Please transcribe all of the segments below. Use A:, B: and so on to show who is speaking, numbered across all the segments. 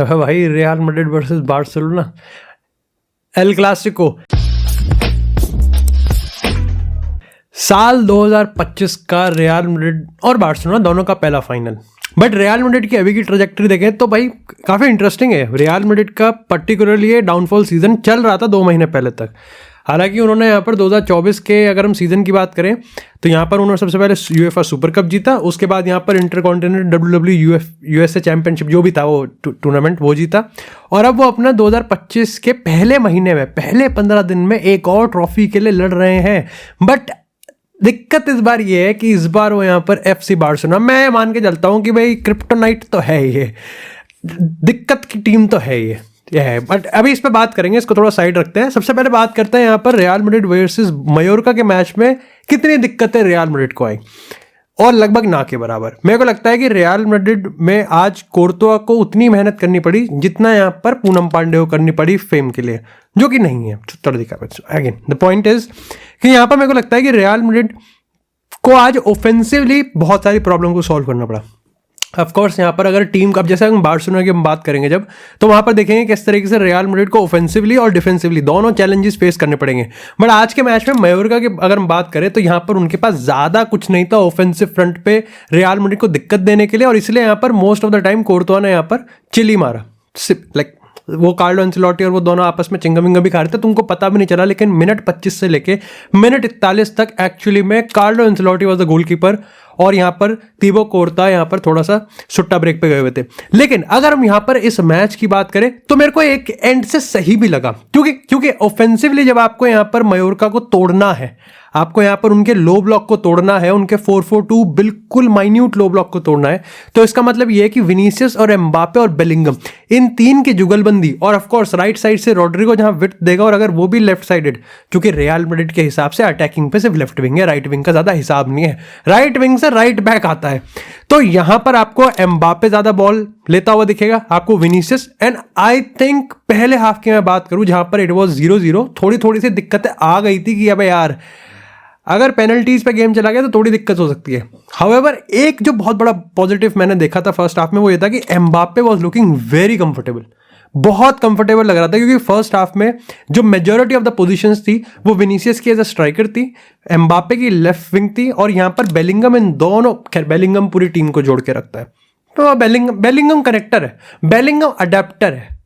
A: अब भाई real Madrid versus Barcelona, El Clasico, साल 2025 का रियल मैड्रिड और बार्सिलोना दोनों का पहला फाइनल। बट रियल मैड्रिड की अभी की ट्रैजेक्टरी देखें तो भाई काफ़ी इंटरेस्टिंग है। रियल मैड्रिड का पर्टिकुलरली ये डाउनफॉल सीजन चल रहा था 2 महीने पहले तक। हालांकि उन्होंने यहाँ पर 2024 के अगर हम सीज़न की बात करें तो यहाँ पर उन्होंने सबसे पहले यूएफए सुपर कप जीता, उसके बाद यहाँ पर इंटरकॉन्टिनेंटल डब्ल्यूडब्ल्यू यूएसए चैंपियनशिप जो भी था वो टूर्नामेंट वो जीता, और अब वो अपना 2025 के पहले महीने में पहले 15 दिन में एक और ट्रॉफी के लिए लड़ रहे हैं। बट दिक्कत इस बार ये है कि इस बार वो यहाँ पर एफसी बार्सिलोना, मैं मान के चलता हूँ कि भाई क्रिप्टोनाइट तो है, ये दिक्कत की टीम तो है ये है। बट अभी इस पे बात करेंगे, इसको थोड़ा साइड रखते हैं। सबसे पहले बात करते हैं यहाँ पर रियल मैड्रिड वर्सेस मयोर्का के मैच में कितनी दिक्कतें रियल मैड्रिड को आई, और लगभग ना के बराबर। मेरे को लगता है कि रियल मैड्रिड में आज कोर्तोआ को उतनी मेहनत करनी पड़ी जितना यहाँ पर पूनम पांडे को करनी पड़ी फेम के लिए, जो कि नहीं है। अगेन द पॉइंट इज कि यहाँ पर मेरे को लगता है कि रियल मैड्रिड को आज ऑफेंसिवली बहुत सारी प्रॉब्लम को सॉल्व करना पड़ा। ऑफ कोर्स यहाँ पर अगर टीम अब जैसे हम बार्सिलोना की हम बात करेंगे जब, तो वहाँ पर देखेंगे किस तरीके से रियल मैड्रिड को ऑफेंसिवली और डिफेंसिवली दोनों चैलेंजेस फेस करने पड़ेंगे। बट आज के मैच में मयोर्का की अगर हम बात करें तो यहाँ पर उनके पास ज़्यादा कुछ नहीं था ऑफेंसिव फ्रंट पे रियल मैड्रिड को दिक्कत देने के लिए, और इसलिए यहाँ पर मोस्ट ऑफ द टाइम कोर्तोआ ने यहाँ पर चिली मारा। लाइक वो कार्लो एंसेलोटी और वो दोनों आपस में चिंगम विंगम भी खा रहे थे, तुमको पता भी नहीं चला, लेकिन मिनट 25 से लेके मिनट 41 तक एक्चुअली में Carlo Ancelotti was the goalkeeper, और यहाँ पर तीबो कोर्ता यहाँ पर थोड़ा सा सुट्टा ब्रेक पे गए हुए थे। लेकिन अगर हम यहाँ पर इस मैच की बात करें तो मेरे को एक एंड से सही भी लगा, क्योंकि ऑफेंसिवली जब आपको यहाँ पर मयोर्का को तोड़ना है, आपको यहाँ पर उनके लो ब्लॉक को तोड़ना है, उनके 4-4-2 बिल्कुल माइन्यूट लो ब्लॉक को तोड़ना है, तो इसका मतलब ये है कि विनीसियस और एम्बापे और बेलिंगम इन तीन की जुगलबंदी, और ऑफ कोर्स राइट साइड से रॉड्रिगो जहां विड्थ देगा, और अगर वो भी लेफ्ट साइडेड, क्योंकि रियल मैड्रिड के हिसाब से अटैकिंग पे सिर्फ लेफ्ट विंग है, राइट विंग का ज्यादा हिसाब नहीं है, राइट विंग से राइट बैक आता है, तो यहां पर आपको एम्बापे ज्यादा बॉल लेता हुआ दिखेगा, आपको विनीसियस, एंड आई थिंक पहले हाफ की मैं बात करूं जहां पर इट वॉज 0-0, थोड़ी सी दिक्कतें आ गई थी कि अब यार अगर पेनल्टीज पे गेम चला गया तो थोड़ी दिक्कत हो सकती है। हाउएवर एक जो बहुत बड़ा पॉजिटिव मैंने देखा था फर्स्ट हाफ में वो ये था कि Mbappe was looking very comfortable, बहुत कंफर्टेबल लग रहा था, क्योंकि फर्स्ट हाफ में जो मेजॉरिटी ऑफ द पोजीशंस थी वो विनीसियस की एज अ स्ट्राइकर थी, एम्बापे की लेफ्ट विंग थी, और यहाँ पर बेलिंगम, इन दोनों, खैर बेलिंगम पूरी टीम को जोड़ के रखता है, तो बेलिंगम कनेक्टर है, बेलिंगम अडेप्टर है,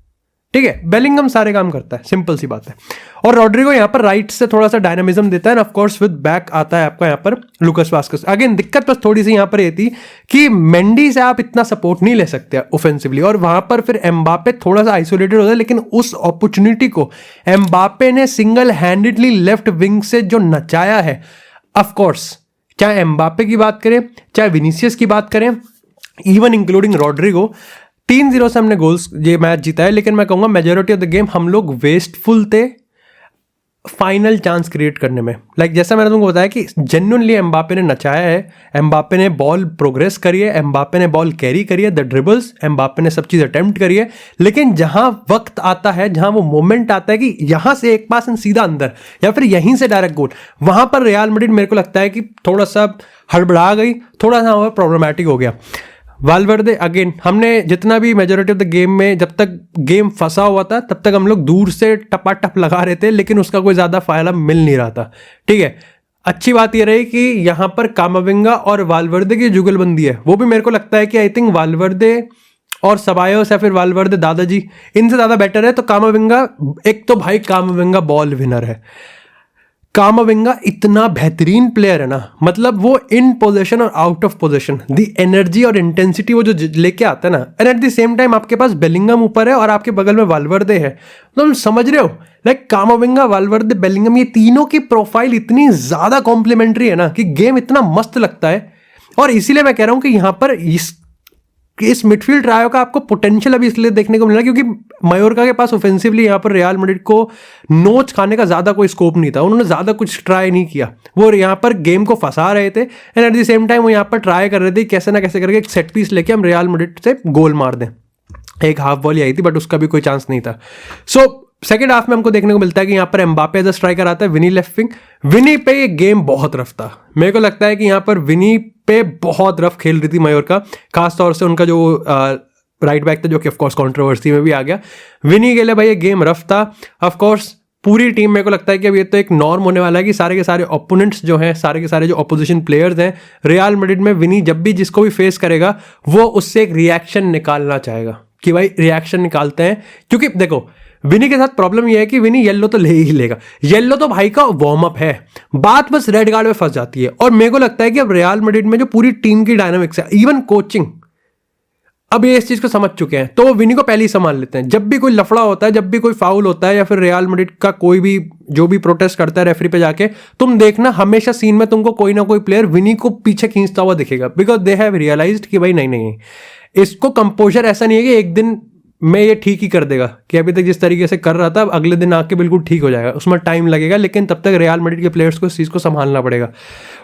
A: ठीक है, बेलिंगम सारे काम करता है, सिंपल सी बात है। और रॉड्रिगो यहाँ पर राइट से थोड़ा सा डायनामिज्म देता है, ऑफ कोर्स विद बैक आता है आपका यहाँ पर लुकास वास्केस। अगेन दिक्कत बस थोड़ी सी यहाँ पर ये थी कि मेंडी से आप इतना सपोर्ट नहीं ले सकते ऑफेंसिवली, और वहां पर फिर एम्बापे थोड़ा सा आइसोलेटेड होता है, लेकिन उस अपॉर्चुनिटी को एम्बापे ने सिंगल हैंडेडली लेफ्ट विंग से जो नचाया है, ऑफ कोर्स चाहे एम्बापे की बात करें चाहे विनीसियस की बात करें, इवन इंक्लूडिंग रॉड्रिगो, 3-0 से हमने गोल्स ये मैच जीता है, लेकिन मैं कहूँगा मेजॉरिटी ऑफ द गेम हम लोग वेस्टफुल थे फाइनल चांस क्रिएट करने में। लाइक जैसा मैंने तुमको बताया कि जेन्युइनली एम्बापे ने नचाया है, एम्बापे ने बॉल प्रोग्रेस करी है, एम्बापे ने बॉल कैरी करी है, द ड्रिबल्स एम्बापे ने सब चीज़ अटेम्प्ट करी है, लेकिन जहाँ वक्त आता है, जहाँ वो मोमेंट आता है कि यहाँ से एक पास सीधा अंदर या फिर यहीं से डायरेक्ट गोल, वहाँ पर रियल मैड्रिड मेरे को लगता है कि थोड़ा सा हड़बड़ा गई, थोड़ा सा वहाँ प्रॉब्लमैटिक हो गया। वाल्वर्दे अगेन, हमने जितना भी मेजॉरिटी ऑफ द गेम में जब तक गेम फंसा हुआ था तब तक हम लोग दूर से टपाटप लगा रहे थे, लेकिन उसका कोई ज़्यादा फायदा मिल नहीं रहा था, ठीक है। अच्छी बात ये रही कि यहाँ पर कामाविंगा और वाल्वर्दे की जुगलबंदी है, वो भी मेरे को लगता है कि आई थिंक वाल्वर्दे और सबायोस या फिर वाल्वर्दे दादाजी इनसे ज़्यादा बेटर है। तो कामाविंगा, एक तो भाई कामाविंगा बॉल विनर है, कामाविंगा इतना बेहतरीन प्लेयर है ना, मतलब वो इन पोजीशन और out of position the energy और इंटेंसिटी वो जो लेके आता है ना, and at the same time आपके पास बेलिंगम ऊपर है और आपके बगल में वाल्वर्दे है, तो तुम समझ रहे हो, लाइक कामाविंगा, वाल्वर्दे, बेलिंगम, ये तीनों की प्रोफाइल इतनी ज्यादा कॉम्प्लीमेंट्री है ना कि गेम इतना मस्त लगता है। और इसीलिए मैं कह रहा हूं कि यहाँ पर इस मिडफील्ड ट्रायो का आपको पोटेंशियल अभी इसलिए देखने को मिला क्योंकि मयोर्का के पास ऑफेंसिवली यहाँ पर रियल मैड्रिड को नोच खाने का ज़्यादा कोई स्कोप नहीं था, उन्होंने ज़्यादा कुछ ट्राई नहीं किया, वो यहाँ पर गेम को फंसा रहे थे and at the same time वो यहाँ पर ट्राई कर रहे थे कैसे ना कैसे करके एक सेट पीस लेके हम रियल मैड्रिड से गोल मार दें। एक हाफ बॉल आई थी बट उसका भी कोई चांस नहीं था। सो सेकेंड हाफ में हमको देखने को मिलता है कि यहाँ पर एम्बापे एज अ स्ट्राइकर आता है, विनी लेफ्ट विंग, विनी पे ये गेम बहुत रफ था। मेरे को लगता है कि यहाँ पर विनी पे बहुत रफ खेल रही थी मयोर्का, खासतौर से उनका जो राइट बैक था, जो कि ऑफकोर्स कंट्रोवर्सी में भी आ गया। विनी के लिए भाई ये गेम रफ था। ऑफकोर्स पूरी टीम, मेरे को लगता है कि अब ये तो एक नॉर्म होने वाला है कि सारे के सारे ओपोनेंट्स जो हैं, सारे के सारे जो अपोजिशन प्लेयर्स हैं रियल मैड्रिड में, विनी जब भी जिसको भी फेस करेगा वो उससे एक रिएक्शन निकालना चाहेगा कि भाई रिएक्शन निकालते हैं। क्योंकि देखो विनी के साथ प्रॉब्लम यह है कि विनी येलो तो ले ही लेगा, येलो तो भाई का वार्म अप है, बात बस रेड कार्ड में फंस जाती है। और मेरे को लगता है कि अब रियल मैड्रिड में जो पूरी टीम की डायनामिक्स है, इवन कोचिंग, अब ये इस चीज को समझ चुके हैं, तो वो विनी को पहले ही संभाल लेते हैं। जब भी कोई लफड़ा होता है, जब भी कोई फाउल होता है, या फिर रियल मैड्रिड का कोई भी जो भी प्रोटेस्ट करता है रेफरी पे जाके, तुम देखना हमेशा सीन में तुमको कोई ना कोई प्लेयर विनी को पीछे खींचता हुआ दिखेगा, बिकॉज दे हैव रियलाइज्ड कि भाई नहीं नहीं, इसको कंपोजर ऐसा नहीं है कि एक दिन मैं ये ठीक ही कर देगा, कि अभी तक जिस तरीके से कर रहा था अगले दिन आके बिल्कुल ठीक हो जाएगा, उसमें टाइम लगेगा, लेकिन तब तक रियल मैड्रिड के प्लेयर्स को इस चीज़ को संभालना पड़ेगा।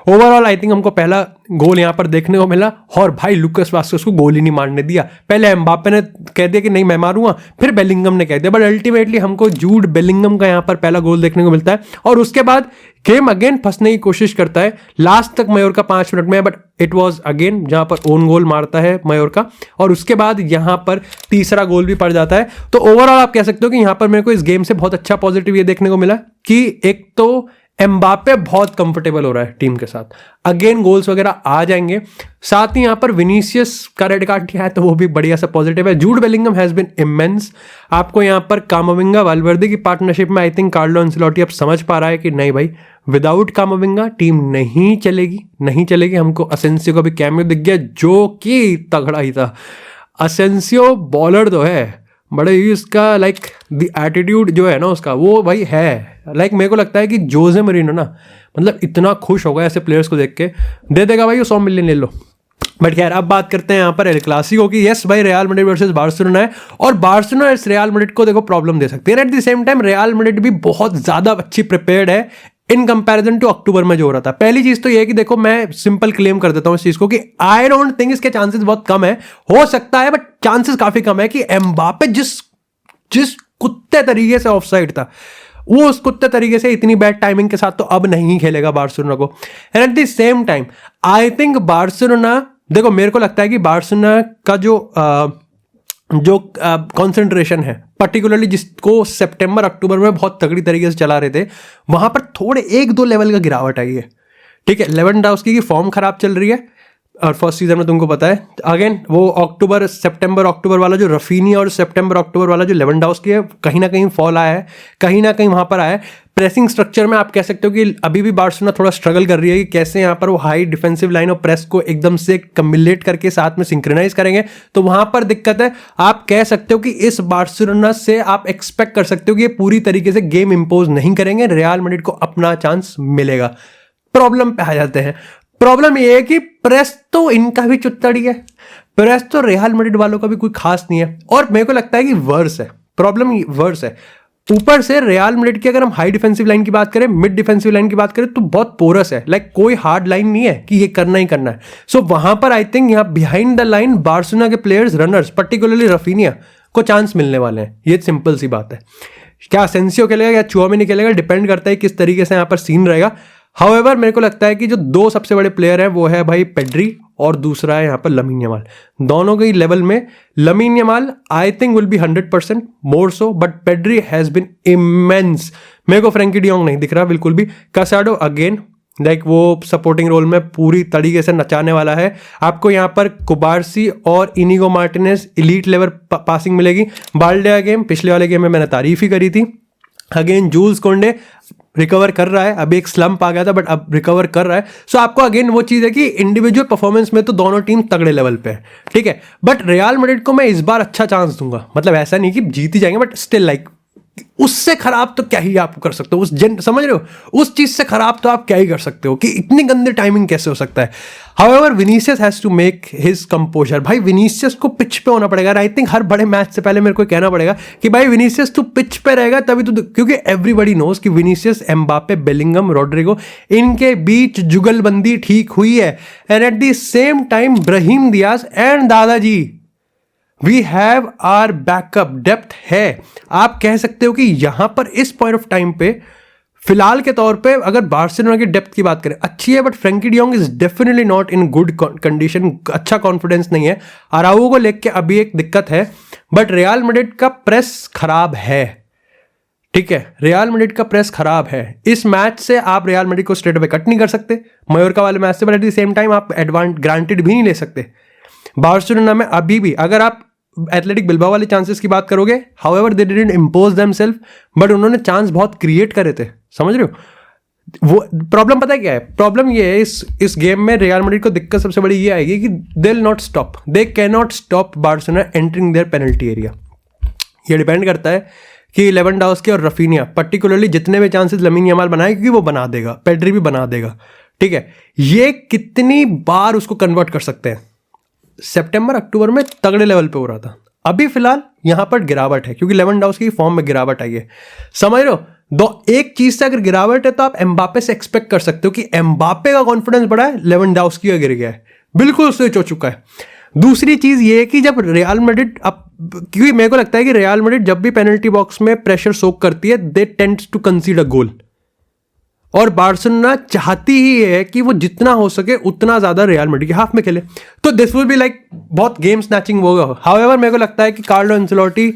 A: ओवरऑल आई थिंक हमको पहला गोल यहाँ पर देखने को मिला, और भाई लुकास वास्केस को गोल ही नहीं मारने दिया। पहले एम्बापे ने कह दिया कि नहीं मैं मारूंगा, फिर बेलिंगम ने कह दिया, बट अल्टीमेटली हमको जूड बेलिंगम का यहाँ पर पहला गोल देखने को मिलता है। और उसके बाद गेम अगेन फंसने की कोशिश करता है लास्ट तक मयोर्का 5 मिनट में, बट इट वाज अगेन जहां पर ओन गोल मारता है मयोर्का, और उसके बाद यहां पर तीसरा गोल भी पड़ जाता है। तो ओवरऑल आप कह सकते हो कि यहां पर मेरे को इस गेम से बहुत अच्छा पॉजिटिव ये देखने को मिला कि एक तो एम्बापे बहुत कंफर्टेबल हो रहा है टीम के साथ, अगेन गोल्स वगैरह आ जाएंगे। साथ ही यहां पर विनीसियस का रेड कार्ड किया है, तो वो भी बढ़िया सा पॉजिटिव है। Jude Bellingham has been immense. आपको यहां पर कामाविंगा वाल्वर्दे की पार्टनरशिप में आई थिंक कार्लो एंसेलोटी अब समझ पा रहा है कि नहीं भाई, विदाउट कामाविंगा टीम नहीं चलेगी। हमको असेंसियो का भी कैमियो दिख गया, जो कि तगड़ा ही था। असेंसियो बॉलर तो है, बड़े ही उसका लाइक द एटीट्यूड जो है ना उसका, वो भाई है लाइक मेरे को लगता है कि जोसे मरीनो ना मतलब इतना खुश होगा ऐसे प्लेयर्स को देख के, दे देगा भाई वो 100 मिलियन ले लो। बट खैर अब बात करते हैं यहाँ पर एल क्लासिको की। यस भाई, रियल मैड्रिड वर्सेस बार्सिलोना है, और बार्सिलोना इस रियल मैड्रिड को देखो प्रॉब्लम दे सकती है। Eight the same time real Madrid भी बहुत ज्यादा अच्छी प्रिपेयर्ड है इन कंपैरिजन टू अक्टूबर में जो हो रहा था। पहली चीज तो ये है कि देखो मैं सिंपल क्लेम कर देता हूं इस चीज को कि आई डोंट थिंक इसके चांसेस बहुत कम है, हो सकता है बट चांसेस काफी कम है कि एम्बापे जिस कुत्ते तरीके से ऑफसाइड था, वो उस कुत्ते तरीके से इतनी बैड टाइमिंग के साथ तो अब नहीं खेलेगा बार्सिलोना को। And at the same time I think Barcelona, देखो मेरे को लगता है कि बार्सिलोना का जो कंसंट्रेशन है, पर्टिकुलरली जिसको सितंबर अक्टूबर में बहुत तगड़ी तरीके से चला रहे थे, वहां पर थोड़े 1-2 लेवल का गिरावट आई है। ठीक है, लेवेंडोव्स्की की फॉर्म खराब चल रही है, और फर्स्ट सीजन में तुमको पता है अगेन वो सितंबर अक्टूबर वाला जो रफीनी और सितंबर अक्टूबर वाला जो लेवेंडोव्स्की है, कहीं ना कहीं फॉल आया है, कहीं ना कहीं वहां पर आया है। प्रेसिंग स्ट्रक्चर में आप कह सकते हो कि अभी भी बार्सिलोना थोड़ा स्ट्रगल कर रही है कि कैसे यहाँ पर वो हाई डिफेंसिव लाइन और प्रेस को एकदम से कम्बिलेट करके साथ में सिंक्रोनाइज करेंगे, तो वहां पर दिक्कत है। आप कह सकते हो कि इस बार्सिलोना से आप एक्सपेक्ट कर सकते हो कि ये पूरी तरीके से गेम इंपोज नहीं करेंगे, रियल मैड्रिड को अपना चांस मिलेगा। प्रॉब्लम पे आ जाते हैं। प्रॉब्लम ये है कि प्रेस तो इनका भी चुत्तड़ी है, प्रेस तो रियल मैड्रिड वालों का भी कोई खास नहीं है, और मेरे को लगता है कि वर्स है, प्रॉब्लम वर्स है। ऊपर से रियल मैड्रिड की अगर हम हाई डिफेंसिव लाइन की बात करें, मिड डिफेंसिव लाइन की बात करें, तो बहुत पोरस है, लाइक कोई हार्ड लाइन नहीं है कि ये करना ही करना है। सो वहां पर आई थिंक यहाँ बिहाइंड द लाइन बार्सिलोना के प्लेयर्स, रनर्स, पर्टिकुलरली रफीनिया को चांस मिलने वाले हैं। ये सिंपल सी बात है। क्या असेंसियो खेलेगा या चुआमेनी खेलेगा, डिपेंड करता है किस तरीके से यहाँ पर सीन रहेगा। हाउएवर मेरे को लगता है कि जो 2 सबसे बड़े प्लेयर हैं वो है भाई पेड्री, और दूसरा है यहाँ पर लमीन यमाल। दोनों के लेवल में lamin Yamal I think will be 100% more so, but Pedri has been immense. मेरे को फ्रैंकी डियोंग नहीं दिख रहा बिल्कुल भी। कासाडो अगेन लाइक वो सपोर्टिंग रोल में पूरी तरीके से नचाने वाला है। आपको यहाँ पर कुबारसी और Inigo Martinez elite level passing मिलेगी। बाल्डे गेम पिछले वाले गेम में मैंने तारीफ ही करी थी। अगेन जूल्स कोंडे रिकवर कर रहा है, अभी एक स्लम्प आ गया था बट अब रिकवर कर रहा है। सो आपको अगेन वो चीज़ है कि इंडिविजुअल परफॉर्मेंस में तो दोनों टीम तगड़े लेवल पे है, ठीक है। बट रियल मैड्रिड को मैं इस बार अच्छा चांस दूंगा, मतलब ऐसा नहीं कि जीत ही जाएंगे, बट स्टिल लाइक उससे खराब तो क्या ही आप कर सकते हो, समझ रहे हो, उस चीज से खराब तो आप क्या ही कर सकते हो कि इतनी गंदी टाइमिंग कैसे हो सकता है। However Vinicius has to make his composer. भाई विनीसियस को पिच पे होना पड़ेगा। आई थिंक हर बड़े मैच से पहले मेरे को कहना पड़ेगा कि भाई विनीसियस तू पिच पे रहेगा तभी तो, क्योंकि एवरीबॉडी नोज कि विनीसियस, एम्बापे, बेलिंगम, रोड्रिगो, इनके बीच जुगलबंदी ठीक हुई है। And at the same time Brahim Diaz and दादाजी, we have our backup, depth है। आप कह सकते हो कि यहां पर इस पॉइंट ऑफ टाइम पे फिलहाल के तौर पे अगर बार्सिलोना की डेप्थ की बात करें अच्छी है, but Frenkie de Jong is definitely not in good condition, अच्छा कॉन्फिडेंस नहीं है। अराउगो को लेके अभी एक दिक्कत है, बट रियल मैड्रिड का प्रेस खराब है, ठीक है, रियल मैड्रिड का प्रेस खराब है। इस मैच से आप रियल मैड्रिड को स्ट्रेट अवे कट नहीं कर सकते मयोर्का वाले मैच से, but at the same time आप ग्रांटेड भी नहीं ले सकते। बार्सिलोना में अभी भी अगर आप एथलेटिक बिल्बाओ वाले चांसेस की बात करोगे, however they didn't impose themselves, but उन्होंने चांस बहुत क्रिएट करे थे, समझ रहे हो। वो प्रॉब्लम पता है क्या है, प्रॉब्लम ये है इस गेम में रियल मैड्रिड को दिक्कत सबसे बड़ी ये आएगी कि they will not stop, they can not stop Barcelona entering their penalty area. ये डिपेंड करता है कि लेवेंडोव्स्की और रफीनिया पर्टिकुलरली जितने भी चांसेस लमीन यमाल बनाए, क्योंकि वो बना देगा, पेड्री भी बना देगा, ठीक है, ये कितनी बार उसको कन्वर्ट कर सकते हैं। सितंबर अक्टूबर में तगड़े लेवल पे हो रहा था, अभी फिलहाल यहां पर गिरावट है क्योंकि लेवेंडोव्स्की की फॉर्म में गिरावट आई है, समझ रहे हो। एक चीज से अगर गिरावट है तो आप एम्बापे से एक्सपेक्ट कर सकते हो कि एम्बापे का कॉन्फिडेंस बढ़ा है, लेवेंडोव्स्की का गिर गया है, बिल्कुल स्विच हो चुका है। दूसरी चीज ये है कि जब रियल मैड्रिड अब, क्योंकि मेरे को लगता है कि रियल मैड्रिड जब भी पेनल्टी बॉक्स में प्रेशर सोक करती है, दे टेंड्स टू कंसीड अ गोल, और बार्सिलोना चाहती ही है कि वो जितना हो सके उतना ज्यादा रियल मैड्रिड के हाफ में खेले, तो दिस विल बी लाइक बहुत गेम स्नैचिंग होगा। हाउएवर मेरे को लगता है कि कार्लो एंसेलोटी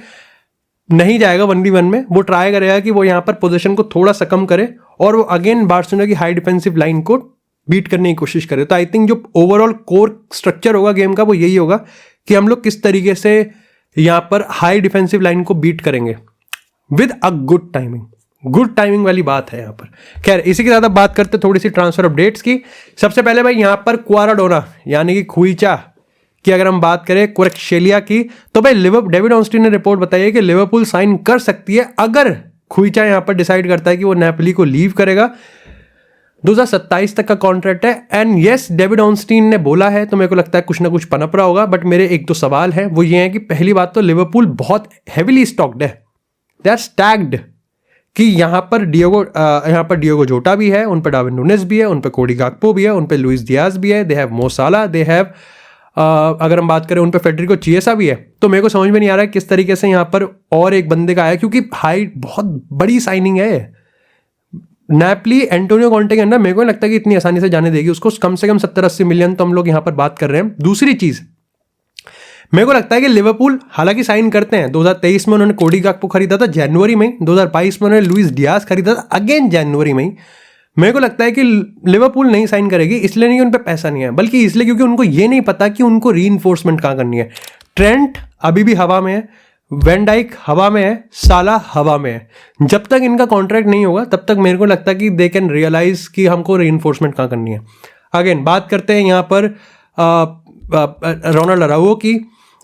A: नहीं जाएगा 1v1 में, वो ट्राई करेगा कि वो यहाँ पर पोजीशन को थोड़ा सा कम करे और वो अगेन बार्सिलोना की हाई डिफेंसिव लाइन को बीट करने की कोशिश करे। तो आई थिंक जो ओवरऑल कोर स्ट्रक्चर होगा गेम का वो यही होगा कि हम लोग किस तरीके से यहाँ पर हाई डिफेंसिव लाइन को बीट करेंगे with a good timing, good timing वाली बात है यहाँ पर। खैर इसी के साथ अब बात करते थोड़ी सी ट्रांसफर अपडेट्स की। सबसे पहले भाई यहाँ पर क्वाराडोना यानी कि खुइचा की अगर हम बात करें, क्वारेक्शेलिया की, तो भाई डेविड ऑस्टिन ने रिपोर्ट बताई है कि लिवरपूल साइन कर सकती है अगर खुइचा यहाँ पर डिसाइड करता है कि वो नेपोली को लीव करेगा। 2027 तक का कॉन्ट्रैक्ट है एंड यस डेविड ऑस्टिन ने बोला है, तो मेरे को लगता है कुछ ना कुछ पनप रहा होगा। बट मेरे एक दो सवाल हैं, वो ये हैं कि पहली बात तो लिवरपूल बहुत हैविली स्टॉक्ड है, दे आर स्टैग्ड, कि यहाँ पर डियोगो जोटा भी है, उन पर डार्विन नूनेज भी है, उन पर कोडी गाक्पो भी है, उन पर लुइस डियाज भी है, दे हैव मो साला, दे हैव अगर हम बात करें उन पर फेडरिको चिएसा भी है। तो मेरे को समझ में नहीं आ रहा है किस तरीके से यहाँ पर और एक बंदे का आया, क्योंकि हाइट बहुत बड़ी साइनिंग है। नेपली एंटोनियो कॉन्टे के अंदर मेरे को नहीं लगता कि इतनी आसानी से जाने देगी उसको, कम से कम 70-80 मिलियन तो हम लोग यहाँ पर बात कर रहे हैं। दूसरी चीज मेरे को लगता है कि लिवरपूल हालांकि साइन करते हैं, 2023 में उन्होंने कोडी गाक्पो खरीदा था जनवरी में, 2022 में उन्होंने लुइस डियाज खरीदा था अगेन जनवरी में। मेरे को लगता है कि लिवरपूल नहीं साइन करेगी, इसलिए नहीं कि उन पर पैसा नहीं है, बल्कि इसलिए क्योंकि उनको ये नहीं पता कि उनको रीइंफोर्समेंट कहाँ करनी है। ट्रेंट अभी भी हवा में है, वैन डाइक हवा में है, साला हवा में है। जब तक इनका कॉन्ट्रैक्ट नहीं होगा तब तक मेरे को लगता है कि दे कैन रियलाइज कि हमको रीइंफोर्समेंट कहाँ करनी है। अगेन बात करते हैं यहाँ पर रोनाल्ड अराउजो की।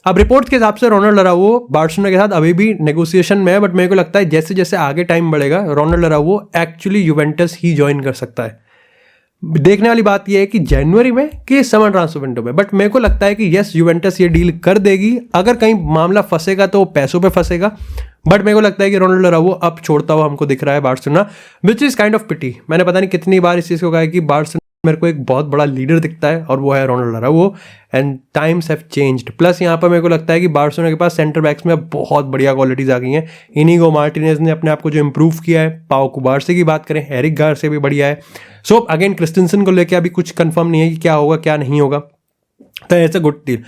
A: अब रिपोर्ट के हिसाब से रोनाल्ड अराउजो बार्सिलोना के साथ अभी भी नेगोशिएशन में है, बट मेरे को लगता है जैसे जैसे आगे टाइम बढ़ेगा रोनाल्ड अराउजो एक्चुअली यूवेंटस ही ज्वाइन कर सकता है। देखने वाली बात यह है कि जनवरी में कि समर ट्रांसफर विंडो में, बट मेरे को लगता है कि यस यूवेंटस ये डील कर देगी। अगर कहीं मामला फंसेगा तो पैसों पे फंसेगा, बट मेरे को लगता है कि रोनाल्ड अराउजो अब छोड़ता हुआ हमको दिख रहा है Barcelona, which is kind of pity. मैंने पता नहीं कितनी बार इस चीज़ को कहा है कि बार्सिलोना मेरे को एक बहुत बड़ा लीडर दिखता है और वो है Ronald Araujo, and times have changed. Plus यहाँ पर मेरे को लगता है कि बार्सिलोना के पास सेंटर बैक्स में बहुत बढ़िया क्वालिटीज आ गई हैं। इनिगो मार्टिनेज ने अपने आप को जो इंप्रूव किया है, पाओ कुबार्सी की बात करें, एरिक गार्सिया भी बढ़िया है। सो अगेन क्रिस्टेंसन को लेकर अभी कुछ कंफर्म नहीं है कि क्या होगा क्या नहीं होगा, तो ऐसा गुड डील।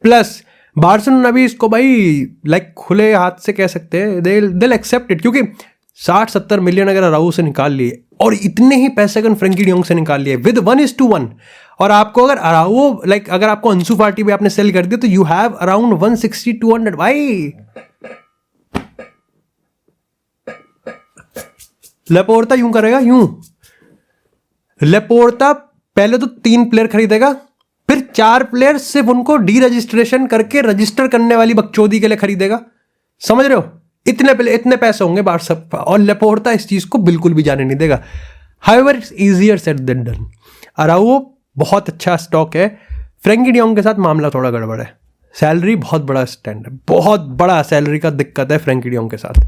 A: प्लस बार्सिलोना भी इसको भाई लाइक खुले हाथ से कह सकते हैं, दे एक्सेप्ट इट, क्योंकि 60-70 मिलियन अगर अराउजो से निकाल लिए और इतने ही पैसे अगर फ्रैंकी डियोंग से निकाल लिए विद 1:1, और आपको अगर अराउजो लाइक अगर आपको अंसू फाटी भी आपने सेल कर दिया तो यू हैव अराउंड 160-200 भाई। लेपोर्टा यूं करेगा, यूं लेपोर्टा पहले तो 3 प्लेयर खरीदेगा, फिर 4 प्लेयर सिर्फ उनको डी रजिस्ट्रेशन करके रजिस्टर करने वाली बकचोदी के लिए खरीदेगा, समझ रहे हो। इतने पैसे होंगे बार्सा, और लेपोर्टा इस चीज को बिल्कुल भी जाने नहीं देगा। However it's easier said than done. Araujo बहुत अच्छा स्टॉक है, फ्रैंकी डियोंग के साथ मामला थोड़ा गड़बड़ है, सैलरी बहुत बड़ा स्टैंड है, बहुत बड़ा सैलरी का दिक्कत है फ्रैंकी डियोंग के साथ।